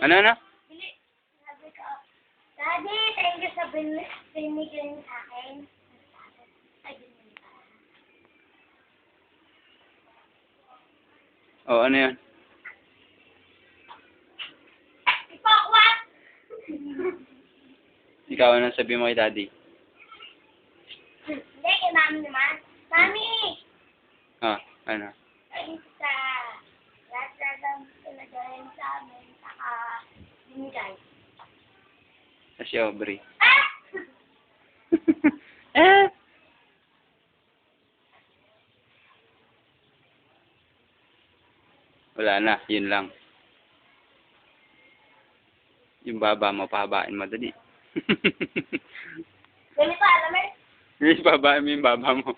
Ano na? Bili. Sabi ko, Daddy, thank you sa binigay niyo sa akin. Ay, binigay pa. Oh, ano yan? Ipakwat! Ikaw, ano sabi mo kay daddy? Hindi, kay mami naman. Mami! Ah, ano? Ay, sa lahat ng pinagaling sa amin, saka binigay. Si Aubrey. Ah! Eh? Wala na, yun lang. Yung baba mo, pahabain mo dali. Ganito, alam mo? Yung babae mo yung baba mo.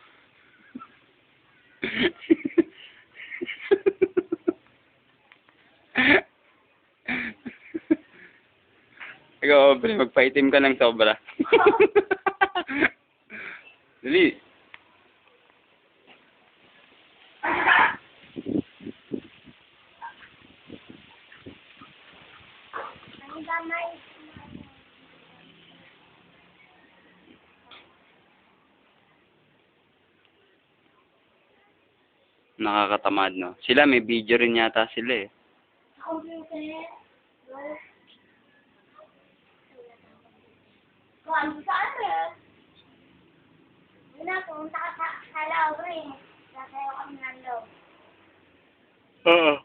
Ikaw, Aubrey, magpaitim ka ng sobra. Dali. Ang damay. Nakakatamad, no? Sila, may video rin yata sila eh. Computer. Kung ano saan eh. Wala, pumunta ka sa Laura eh. Nakayo kami ng loob. Oo.